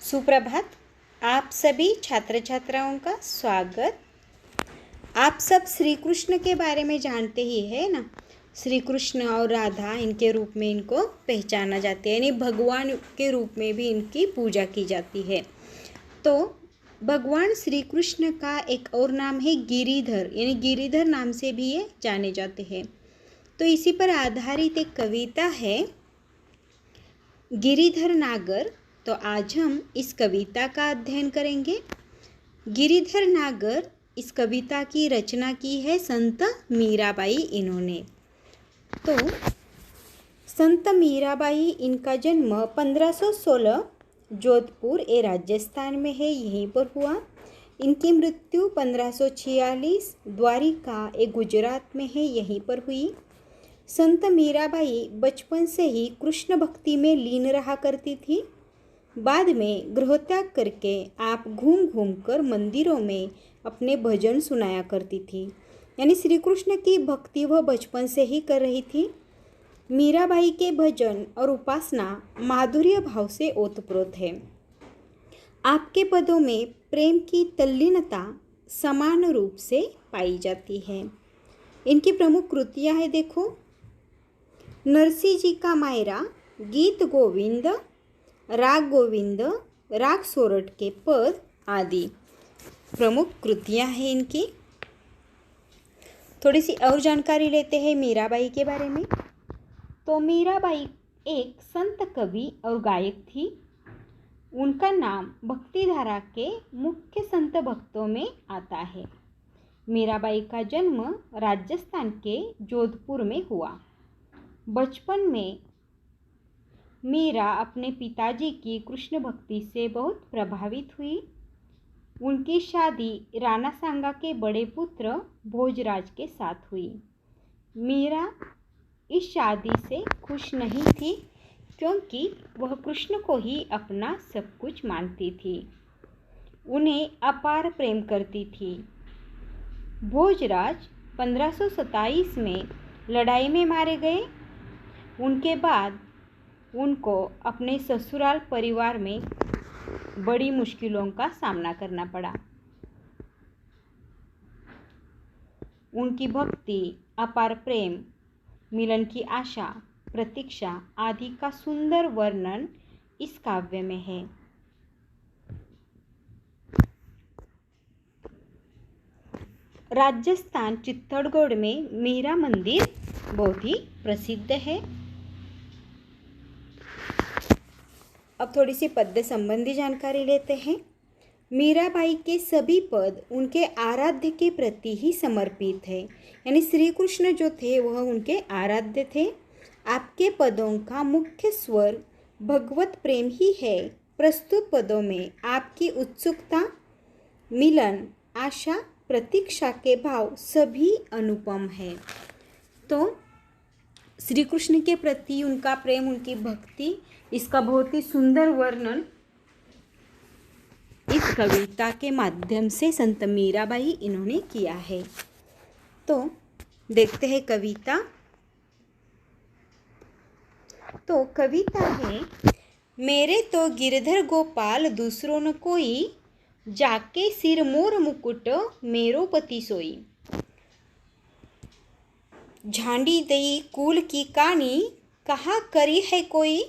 सुप्रभात। आप सभी छात्र छात्राओं का स्वागत। आप सब श्री कृष्ण के बारे में जानते ही है ना। श्री कृष्ण और राधा इनके रूप में इनको पहचाना जाता है, यानी भगवान के रूप में भी इनकी पूजा की जाती है। तो भगवान श्री कृष्ण का एक और नाम है गिरिधर, यानी गिरिधर नाम से भी ये जाने जाते हैं। तो इसी पर आधारित एक कविता है गिरिधर नागर। तो आज हम इस कविता का अध्ययन करेंगे। गिरिधर नागर, इस कविता की रचना की है संत मीराबाई इन्होंने। तो संत मीराबाई, इनका जन्म 1516 जोधपुर ए राजस्थान में है, यहीं पर हुआ। इनकी मृत्यु 1546 द्वारिका ए गुजरात में है, यहीं पर हुई। संत मीराबाई बचपन से ही कृष्ण भक्ति में लीन रहा करती थी। बाद में गृहत्याग करके आप घूम घूम कर मंदिरों में अपने भजन सुनाया करती थी, यानी श्री कृष्ण की भक्ति वह बचपन से ही कर रही थी। मीराबाई के भजन और उपासना माधुर्य भाव से ओतप्रोत है। आपके पदों में प्रेम की तल्लीनता समान रूप से पाई जाती है। इनकी प्रमुख कृतियाँ हैं, देखो, नरसिंह जी का मायरा, गीत गोविंद, राग गोविंद, राग सोरठ के पद आदि प्रमुख कृतियाँ हैं इनकी। थोड़ी सी और जानकारी लेते हैं मीराबाई के बारे में। तो मीराबाई एक संत कवि और गायक थी। उनका नाम भक्तिधारा के मुख्य संत भक्तों में आता है। मीराबाई का जन्म राजस्थान के जोधपुर में हुआ। बचपन में मीरा अपने पिताजी की कृष्ण भक्ति से बहुत प्रभावित हुई। उनकी शादी राणा सांगा के बड़े पुत्र भोजराज के साथ हुई। मीरा इस शादी से खुश नहीं थी, क्योंकि वह कृष्ण को ही अपना सब कुछ मानती थी, उन्हें अपार प्रेम करती थी। भोजराज 1527 में लड़ाई में मारे गए। उनके बाद उनको अपने ससुराल परिवार में बड़ी मुश्किलों का सामना करना पड़ा। उनकी भक्ति, अपार प्रेम, मिलन की आशा, प्रतीक्षा आदि का सुंदर वर्णन इस काव्य में है। राजस्थान चित्तौड़गढ़ में मीरा मंदिर बहुत ही प्रसिद्ध है। अब थोड़ी सी पद्य संबंधी जानकारी लेते हैं। मीराबाई के सभी पद उनके आराध्य के प्रति ही समर्पित है, यानी श्री कृष्ण जो थे वह उनके आराध्य थे। आपके पदों का मुख्य स्वर भगवत प्रेम ही है। प्रस्तुत पदों में आपकी उत्सुकता, मिलन, आशा, प्रतीक्षा के भाव सभी अनुपम है। तो श्री कृष्ण के प्रति उनका प्रेम, उनकी भक्ति, इसका बहुत ही सुंदर वर्णन इस कविता के माध्यम से संत मीराबाई इन्होंने किया है। तो देखते हैं कविता। तो कविता है, मेरे तो गिरधर गोपाल दूसरों न कोई, जाके सिर मोर मुकुट मेरो पति सोई। झांडी दई कुल की कानी, कहाँ करी है कोई,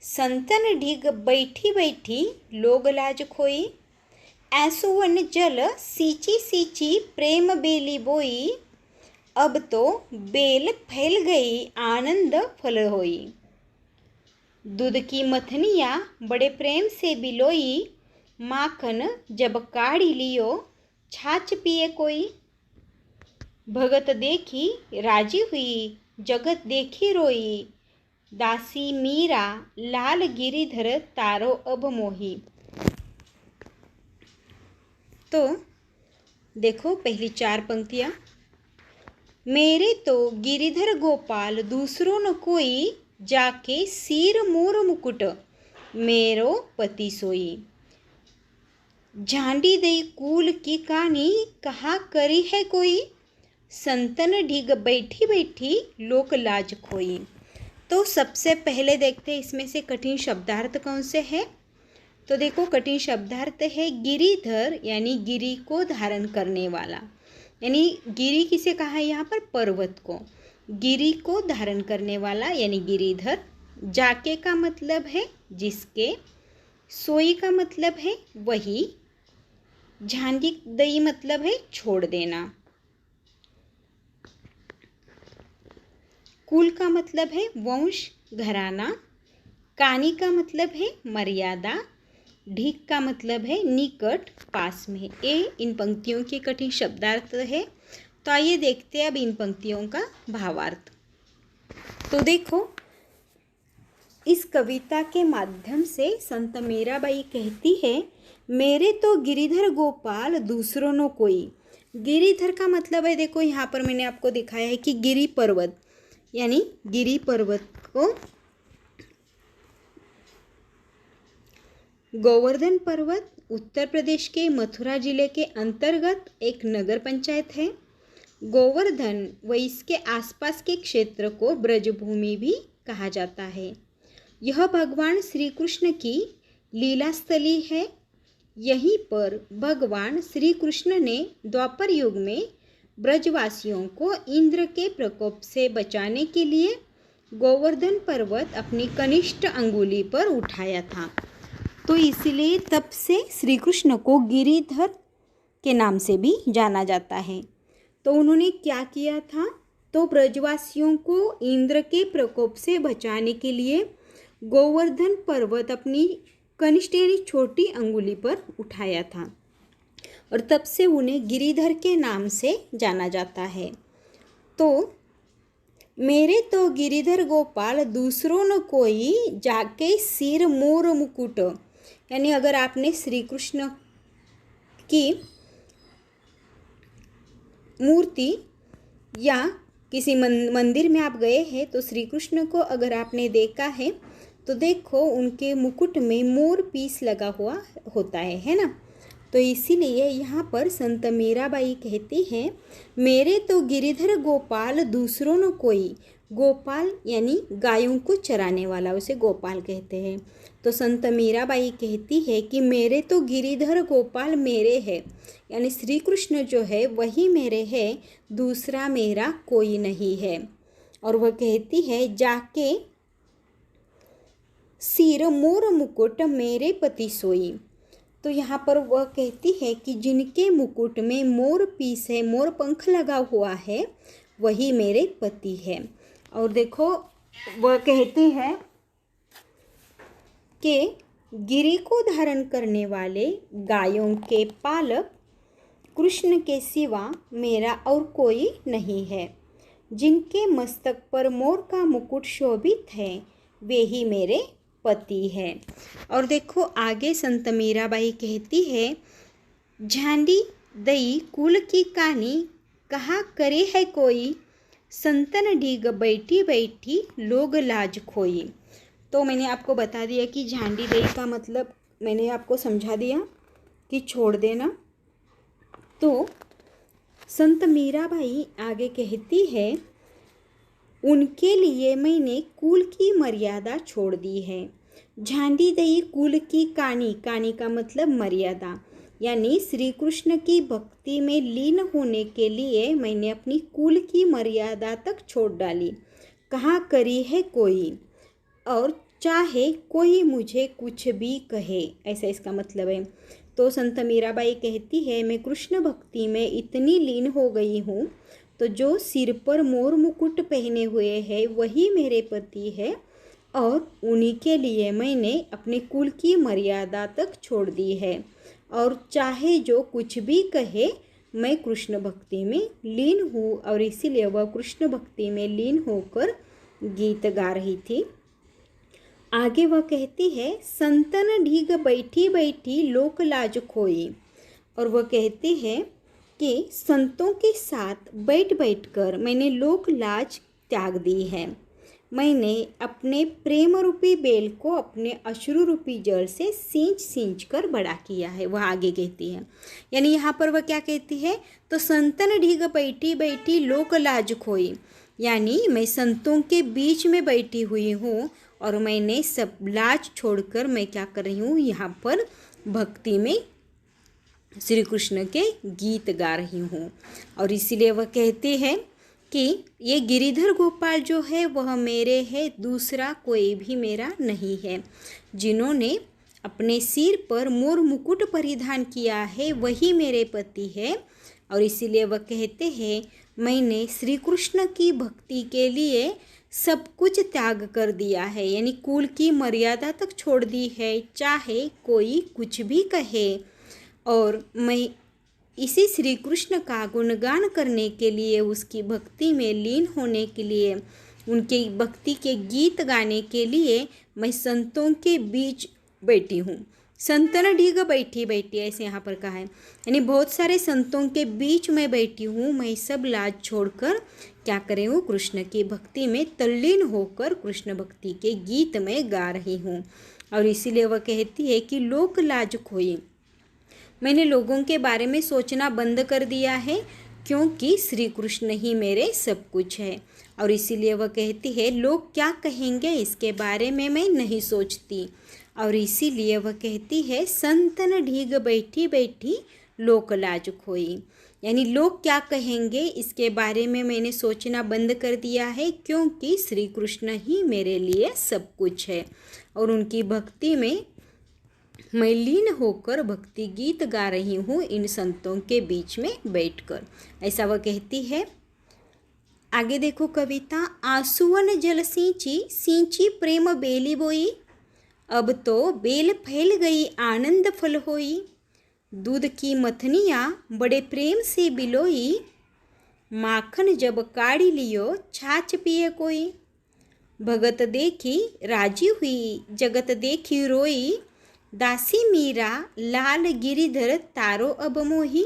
संतन ढिग बैठी बैठी लोग लाज खोई। ऐसुवन जल सींची सींची प्रेम बेली बोई, अब तो बेल फैल गई आनंद फल होई। दूध की मथनिया बड़े प्रेम से बिलोई, माखन जब काढ़ी लियो छाछ पिए कोई। भगत देखी राजी हुई, जगत देखी रोई, दासी मीरा लाल गिरिधर तारो अब मोही। तो देखो पहली 4 पंक्तियाँ। मेरे तो गिरिधर गोपाल दूसरों न कोई, जाके सिर मोर मुकुट मेरो पति सोई। झांडी दई कुल की कहानी, कहाँ करी है कोई, संतन ढिग बैठी बैठी लोक लाज खोई। तो सबसे पहले देखते हैं इसमें से कठिन शब्दार्थ कौन से हैं। तो देखो कठिन शब्दार्थ है गिरिधर यानी गिरी को धारण करने वाला, यानी गिरी किसे कहा है यहाँ पर, पर्वत को, गिरी को धारण करने वाला यानी गिरिधर। जाके का मतलब है जिसके, सोई का मतलब है वही, झांडी दई मतलब है छोड़ देना, कुल का मतलब है वंश घराना, कानी का मतलब है मर्यादा, ढीक का मतलब है निकट पास में। ये इन पंक्तियों के कठिन शब्दार्थ है। तो आइए देखते हैं अब इन पंक्तियों का भावार्थ। तो देखो इस कविता के माध्यम से संत मीराबाई कहती है मेरे तो गिरिधर गोपाल दूसरों न कोई। गिरिधर का मतलब है, देखो यहाँ पर मैंने आपको दिखाया है कि गिरी पर्वत, यानी गिरी पर्वत को गोवर्धन पर्वत उत्तर प्रदेश के मथुरा जिले के अंतर्गत एक नगर पंचायत है। गोवर्धन व इसके आसपास के क्षेत्र को ब्रजभूमि भी कहा जाता है। यह भगवान श्री कृष्ण की लीला स्थली है। यहीं पर भगवान श्री कृष्ण ने द्वापर युग में ब्रजवासियों को इंद्र के प्रकोप से बचाने के लिए गोवर्धन पर्वत अपनी कनिष्ठ अंगुली पर उठाया था। तो इसलिए तब से श्री कृष्ण को गिरिधर के नाम से भी जाना जाता है। तो उन्होंने क्या किया था, तो ब्रजवासियों को इंद्र के प्रकोप से बचाने के लिए गोवर्धन पर्वत अपनी कनिष्ठ यानी छोटी अंगुली पर उठाया था और तब से उन्हें गिरिधर के नाम से जाना जाता है। तो मेरे तो गिरिधर गोपाल दूसरों न कोई, जाके सिर मोर मुकुट, यानी अगर आपने श्री कृष्ण की मूर्ति या किसी मंदिर में आप गए हैं तो श्री कृष्ण को अगर आपने देखा है तो देखो उनके मुकुट में मोर पीस लगा हुआ होता है ना। तो इसीलिए यहाँ पर संत मीराबाई कहती हैं मेरे तो गिरिधर गोपाल दूसरों न कोई। गोपाल यानी गायों को चराने वाला, उसे गोपाल कहते हैं। तो संत मीराबाई कहती है कि मेरे तो गिरिधर गोपाल मेरे है, यानी श्री कृष्ण जो है वही मेरे है, दूसरा मेरा कोई नहीं है। और वह कहती है जाके सिर मोर मुकुट मेरे पति सोई। तो यहाँ पर वह कहती है कि जिनके मुकुट में मोर पीस है, मोर पंख लगा हुआ है, वही मेरे पति है। और देखो वह कहती है कि गिरी को धारण करने वाले गायों के पालक कृष्ण के सिवा मेरा और कोई नहीं है। जिनके मस्तक पर मोर का मुकुट शोभित है वे ही मेरे पति है। और देखो आगे संत मीराबाई कहती है झांडी दई कुल की कहानी कहा करे है कोई, संतन ढीग बैठी बैठी लोग लाज खोई। तो मैंने आपको बता दिया कि झांडी दई का मतलब मैंने आपको समझा दिया कि छोड़ देना। तो संत मीराबाई आगे कहती है उनके लिए मैंने कुल की मर्यादा छोड़ दी है। झांडी दई कुल की कानी, कानी का मतलब मर्यादा, यानी श्री कृष्ण की भक्ति में लीन होने के लिए मैंने अपनी कुल की मर्यादा तक छोड़ डाली। कहाँ करी है कोई, और चाहे कोई मुझे कुछ भी कहे, ऐसा इसका मतलब है। तो संत मीराबाई कहती है मैं कृष्ण भक्ति में इतनी लीन हो गई हूँ तो जो सिर पर मोर मुकुट पहने हुए है वही मेरे पति है, और उन्हीं के लिए मैंने अपने कुल की मर्यादा तक छोड़ दी है, और चाहे जो कुछ भी कहे मैं कृष्ण भक्ति में लीन हूँ। और इसीलिए वह कृष्ण भक्ति में लीन होकर गीत गा रही थी। आगे वह कहती है संतन ढीग बैठी बैठी लोक लाज खोई। और वह कहती है कि संतों के साथ बैठ बैठकर मैंने लोक लाज त्याग दी है। मैंने अपने प्रेम रूपी बेल को अपने अश्रु रूपी जल से सींच सींच कर बड़ा किया है, वह आगे कहती है। यानी यहाँ पर वह क्या कहती है, तो संतन ढीग बैठी बैठी लोक लाज खोई, यानी मैं संतों के बीच में बैठी हुई हूँ और मैंने सब लाज छोड़कर मैं क्या कर रही हूँ, यहाँ पर भक्ति में श्री कृष्ण के गीत गा रही हूँ। और इसीलिए वह कहते हैं कि ये गिरिधर गोपाल जो है वह मेरे है, दूसरा कोई भी मेरा नहीं है। जिन्होंने अपने सिर पर मोर मुकुट परिधान किया है वही मेरे पति है। और इसीलिए वह कहते हैं मैंने श्री कृष्ण की भक्ति के लिए सब कुछ त्याग कर दिया है, यानी कुल की मर्यादा तक छोड़ दी है, चाहे कोई कुछ भी कहे। और मैं इसी श्री कृष्ण का गुणगान करने के लिए, उसकी भक्ति में लीन होने के लिए, उनके भक्ति के गीत गाने के लिए मैं संतों के बीच बैठी हूँ। संतन ढीग बैठी बैठी ऐसे यहाँ पर कहा है, यानी बहुत सारे संतों के बीच में बैठी हूँ। मैं सब लाज छोड़कर क्या करे हूँ, कृष्ण की भक्ति में तल्लीन होकर कृष्ण भक्ति के गीत में गा रही हूँ। और इसीलिए वह कहती है कि लोक लाज खोई, मैंने लोगों के बारे में सोचना बंद कर दिया है क्योंकि श्री कृष्ण ही मेरे सब कुछ है। और इसीलिए वह कहती है लोग क्या कहेंगे इसके बारे में मैं नहीं सोचती। और इसीलिए वह कहती है संतन ढीग बैठी बैठी लोक लाज खोई, यानी लोग क्या कहेंगे इसके बारे में मैंने सोचना बंद कर दिया है क्योंकि श्री कृष्ण ही मेरे लिए सब कुछ है। और उनकी भक्ति में मैं लीन होकर भक्ति गीत गा रही हूँ इन संतों के बीच में बैठकर, ऐसा वह कहती है। आगे देखो कविता, आंसुअन जल सींची सींची प्रेम बेली बोई, अब तो बेल फैल गई आनंद फल होई, दूध की मथनियाँ बड़े प्रेम से बिलोई, माखन जब काढ़ी लियो छाछ पिए कोई, भगत देखी राजी हुई जगत देखी रोई, दासी मीरा लाल गिरिधर तारो अब मोही।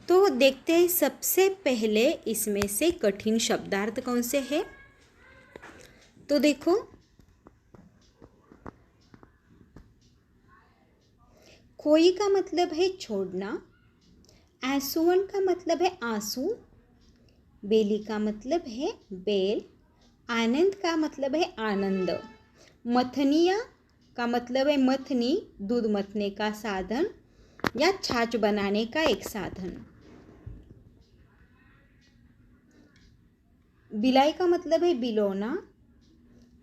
तो देखते हैं सबसे पहले इसमें से कठिन शब्दार्थ कौन से है। तो देखो खोई का मतलब है छोड़ना, आंसुअन का मतलब है आंसू, बेली का मतलब है बेल, आनंद का मतलब है आनंद, मथनिया का मतलब है मथनी, दूध मथने का साधन या छाछ बनाने का एक साधन, बिलाई का मतलब है बिलोना,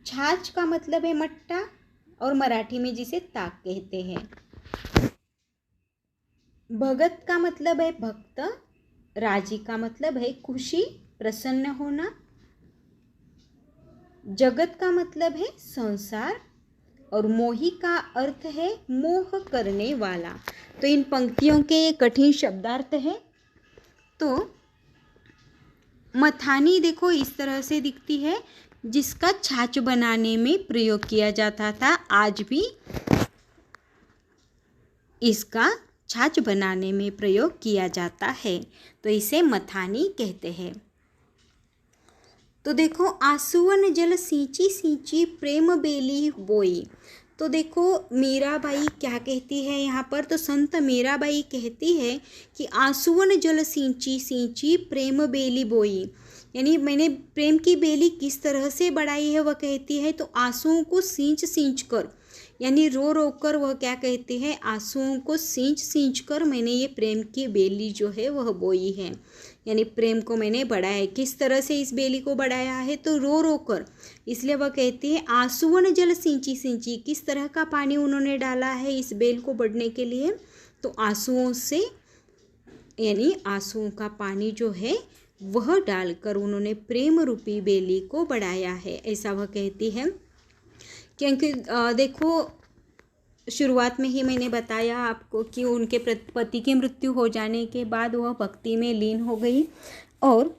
छाछ का मतलब है मट्टा और मराठी में जिसे ताक कहते हैं, भगत का मतलब है भक्त, राजी का मतलब है खुशी प्रसन्न होना, जगत का मतलब है संसार और मोही का अर्थ है मोह करने वाला। तो इन पंक्तियों के ये कठिन शब्दार्थ है। तो मथानी देखो इस तरह से दिखती है जिसका छाछ बनाने में प्रयोग किया जाता था, आज भी इसका छाछ बनाने में प्रयोग किया जाता है, तो इसे मथानी कहते हैं। तो देखो आंसुअन जल सींची सींची प्रेम बेली बोई, तो देखो मीराबाई क्या कहती है यहाँ पर, तो संत मीराबाई कहती है कि आंसुअन जल सींची सींची प्रेम बेली बोई, यानी मैंने प्रेम की बेली किस तरह से बढ़ाई है वह कहती है। तो आंसुओं को सींच सींच कर, यानी रो रो कर वह क्या कहती है, आंसुओं को सींच सींच कर मैंने ये प्रेम की बेली जो है वह बोई है, यानी प्रेम को मैंने बढ़ाया है। किस तरह से इस बेली को बढ़ाया है, तो रो रो कर, इसलिए वह कहती है आंसुअन जल सींची सींची, किस तरह का पानी उन्होंने डाला है इस बेल को बढ़ने के लिए, तो आंसुओं से, यानी आंसुओं का पानी जो है वह डालकर उन्होंने प्रेम रूपी बेली को बढ़ाया है, ऐसा वह कहती है। क्योंकि देखो शुरुआत में ही मैंने बताया आपको कि उनके पति की मृत्यु हो जाने के बाद वह भक्ति में लीन हो गई और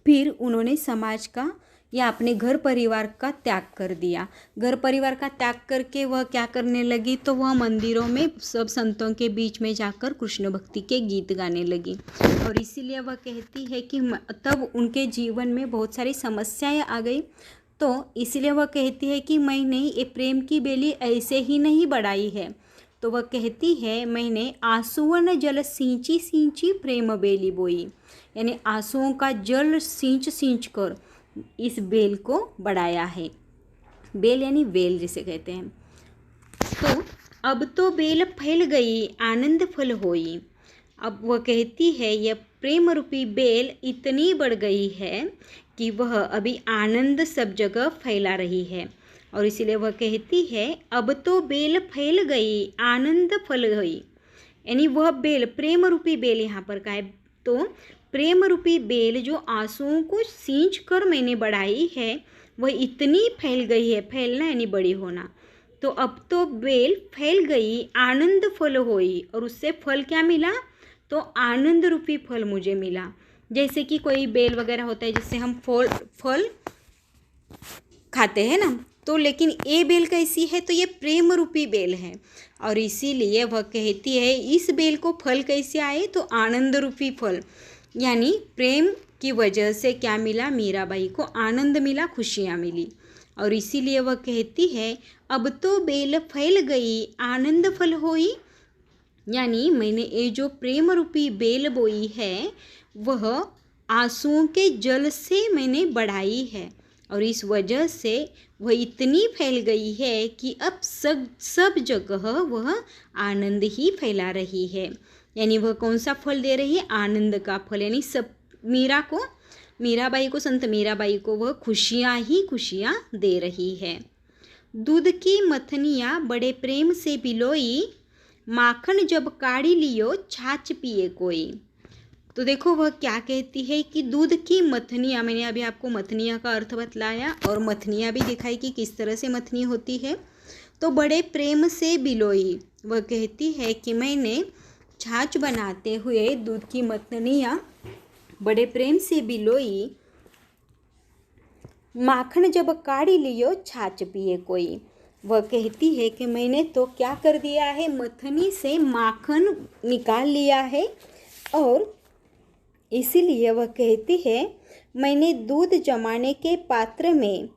फिर उन्होंने समाज का या अपने घर परिवार का त्याग कर दिया। घर परिवार का त्याग करके वह क्या करने लगी, तो वह मंदिरों में सब संतों के बीच में जाकर कृष्ण भक्ति के गीत गाने लगी। और इसीलिए वह कहती है कि तब उनके जीवन में बहुत सारी समस्याएं आ गई, तो इसलिए वह कहती है कि मैंने ये प्रेम की बेली ऐसे ही नहीं बढ़ाई है, तो वह कहती है मैंने आंसुअन जल सींची सींची प्रेम बेली बोई, यानी आंसुओं का जल सींच सींच कर इस बेल को बढ़ाया है। बेल यानी वेल जिसे कहते हैं। तो अब तो बेल फैल गई आनंद फल होई। अब वह कहती है यह प्रेम रूपी बेल इतनी बढ़ गई है कि वह अभी आनंद सब जगह फैला रही है, और इसीलिए वह कहती है अब तो बेल फैल गई आनंद फल गई, यानी वह बेल प्रेम रूपी बेल यहाँ पर का है। तो प्रेम रूपी बेल जो आंसुओं को सींच कर मैंने बढ़ाई है वह इतनी फैल गई है, फैलना यानी बड़ी होना। तो अब तो बेल फैल गई आनंद फल होई, और उससे फल क्या मिला, तो आनंद रूपी फल मुझे मिला। जैसे कि कोई बेल वगैरह होता है जिससे हम फल खाते हैं ना, तो लेकिन ये बेल कैसी है, तो ये प्रेम रूपी बेल है, और इसीलिए वह कहती है इस बेल को फल कैसे आए, तो आनंद रूपी फल, यानी प्रेम की वजह से क्या मिला, मीराबाई को आनंद मिला, खुशियाँ मिली। और इसीलिए वह कहती है अब तो बेल फैल गई आनंद फल होई, यानी मैंने ये जो प्रेम रूपी बेल बोई है वह आंसुओं के जल से मैंने बढ़ाई है, और इस वजह से वह इतनी फैल गई है कि अब सब जगह वह आनंद ही फैला रही है। यानी वह कौन सा फल दे रही है, आनंद का फल, यानी सब मीराबाई को संत मीराबाई को वह खुशियाँ ही खुशियाँ दे रही है। दूध की मथनियाँ बड़े प्रेम से बिलोई, माखन जब काढ़ी लियो छाछ पिए कोई। तो देखो वह क्या कहती है कि दूध की मथनियाँ, मैंने अभी आपको मथनियाँ का अर्थ बतलाया और मथनियाँ भी दिखाई कि किस तरह से मथनी होती है। तो बड़े प्रेम से बिलोई, वह कहती है कि मैंने छाछ बनाते हुए दूध की मथनियाँ बड़े प्रेम से बिलोई, माखन जब काढ़ी लियो छाछ पिए कोई। वह कहती है कि मैंने तो क्या कर दिया है, मथनी से माखन निकाल लिया है, और इसीलिए वह कहती है मैंने दूध जमाने के पात्र में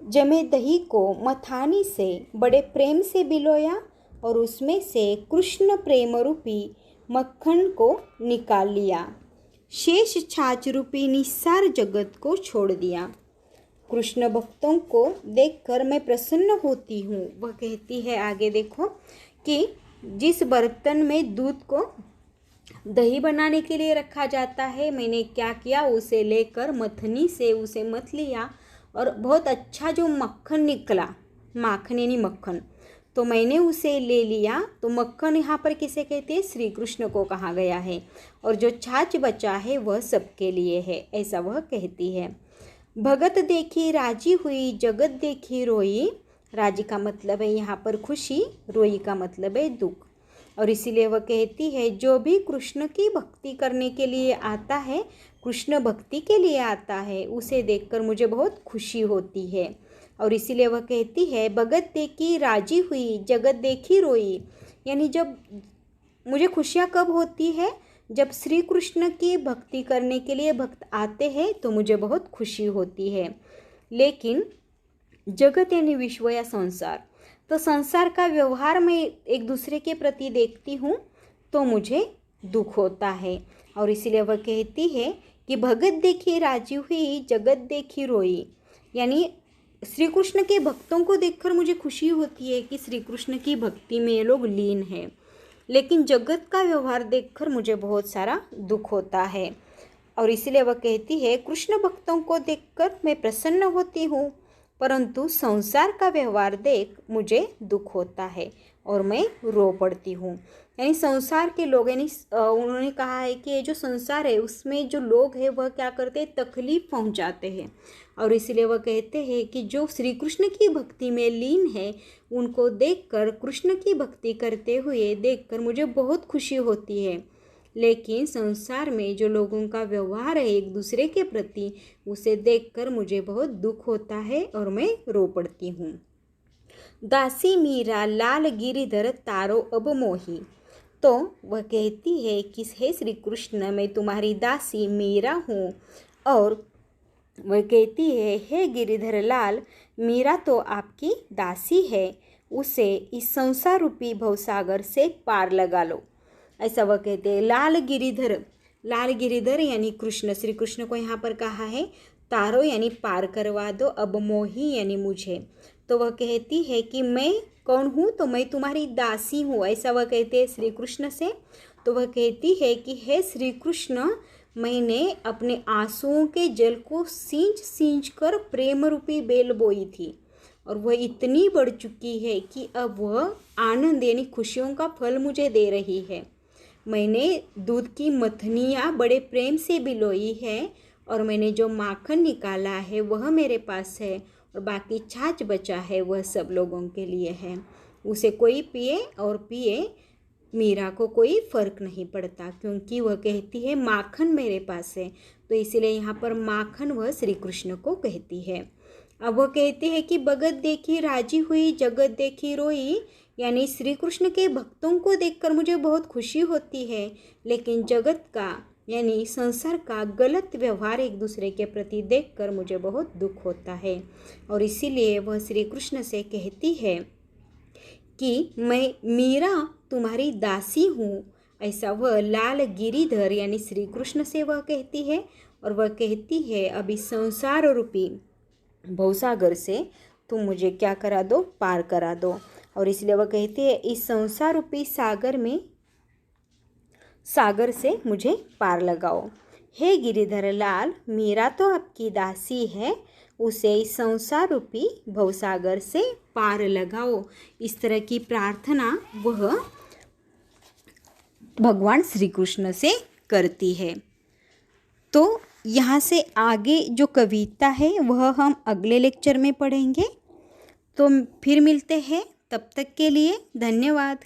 जमे दही को मथानी से बड़े प्रेम से बिलोया, और उसमें से कृष्ण प्रेम रूपी मक्खन को निकाल लिया, शेष छाछ रूपी निस्सार जगत को छोड़ दिया। कृष्ण भक्तों को देखकर मैं प्रसन्न होती हूँ। वह कहती है आगे देखो कि जिस बर्तन में दूध को दही बनाने के लिए रखा जाता है, मैंने क्या किया, उसे लेकर मथनी से उसे मथ लिया, और बहुत अच्छा जो मक्खन निकला, माखन यानी मक्खन, तो मैंने उसे ले लिया। तो मक्खन यहाँ पर किसे कहते हैं, श्री कृष्ण को कहा गया है, और जो छाछ बचा है वह सबके लिए है, ऐसा वह कहती है। भगत देखी राजी हुई जगत देखी रोई, राजी का मतलब है यहाँ पर खुशी, रोई का मतलब है दुख, और इसीलिए वह कहती है जो भी कृष्ण की भक्ति करने के लिए आता है, कृष्ण भक्ति के लिए आता है, उसे देखकर मुझे बहुत खुशी होती है। और इसीलिए वह कहती है भगत देखी राजी हुई जगत देखी रोई, यानी जब मुझे खुशियाँ कब होती है, जब श्री कृष्ण की भक्ति करने के लिए भक्त आते हैं तो मुझे बहुत खुशी होती है। लेकिन जगत यानी विश्व या संसार, तो संसार का व्यवहार मैं एक दूसरे के प्रति देखती हूँ तो मुझे दुख होता है, और इसीलिए वह कहती है कि भगत देखी राजी हुई जगत देखी रोई, यानी श्री कृष्ण के भक्तों को देखकर मुझे खुशी होती है कि श्री कृष्ण की भक्ति में ये लोग लीन हैं, लेकिन जगत का व्यवहार देखकर मुझे बहुत सारा दुख होता है। और इसीलिए वह कहती है कृष्ण भक्तों को देखकर मैं प्रसन्न होती हूँ, परंतु संसार का व्यवहार देख मुझे दुख होता है और मैं रो पड़ती हूँ। यानी संसार के लोग, यानी उन्होंने कहा है कि ये जो संसार है उसमें जो लोग हैं वह क्या करते हैं, तकलीफ़ पहुँचाते हैं, और इसलिए वह कहते हैं कि जो श्री कृष्ण की भक्ति में लीन है उनको देखकर, कृष्ण की भक्ति करते हुए देखकर मुझे बहुत खुशी होती है। लेकिन संसार में जो लोगों का व्यवहार है एक दूसरे के प्रति, उसे देखकर मुझे बहुत दुख होता है और मैं रो पड़ती हूँ। दासी मीरा लाल गिरिधर तारो अब मोही, तो वह कहती है कि हे श्री कृष्ण मैं तुम्हारी दासी मीरा हूँ, और वह कहती है हे गिरिधर लाल मीरा तो आपकी दासी है, उसे इस संसार रूपी भवसागर से पार लगा लो। ऐसा वह कहते हैं। लाल गिरिधर यानी कृष्ण, श्री कृष्ण को यहाँ पर कहा है तारो यानी पार करवा दो, अब मोही यानी मुझे। तो वह कहती है कि मैं कौन हूँ, तो मैं तुम्हारी दासी हूँ, ऐसा वह कहते हैं श्री कृष्ण से। तो वह कहती है कि हे श्री कृष्ण, मैंने अपने आंसुओं के जल को सींच कर प्रेम रूपी बेल बोई थी और वह इतनी बढ़ चुकी है कि अब वह आनंद यानी खुशियों का फल मुझे दे रही है। मैंने दूध की मथनियाँ बड़े प्रेम से बिलोई है और मैंने जो माखन निकाला है वह मेरे पास है और बाकी छाछ बचा है वह सब लोगों के लिए है। उसे कोई पिए और पिए, मीरा को कोई फ़र्क नहीं पड़ता, क्योंकि वह कहती है माखन मेरे पास है। तो इसीलिए यहाँ पर माखन वह श्री कृष्ण को कहती है। अब वह कहती है कि भगत देखी राजी हुई, जगत देखी रोई, यानी श्री कृष्ण के भक्तों को देखकर मुझे बहुत खुशी होती है, लेकिन जगत का यानी संसार का गलत व्यवहार एक दूसरे के प्रति देखकर मुझे बहुत दुख होता है। और इसीलिए वह श्री कृष्ण से कहती है कि मैं मीरा तुम्हारी दासी हूँ, ऐसा वह लाल गिरिधर यानी श्री कृष्ण से वह कहती है। और वह कहती है अभी संसार रूपी भवसागर से तुम मुझे क्या करा दो, पार करा दो। और इसलिए वह कहती है इस संसार रूपी सागर से मुझे पार लगाओ। हे गिरिधर लाल, मीरा तो आपकी दासी है, उसे इस संसार रूपी भवसागर से पार लगाओ। इस तरह की प्रार्थना वह भगवान श्री कृष्ण से करती है। तो यहाँ से आगे जो कविता है वह हम अगले लेक्चर में पढ़ेंगे। तो फिर मिलते हैं, तब तक के लिए धन्यवाद।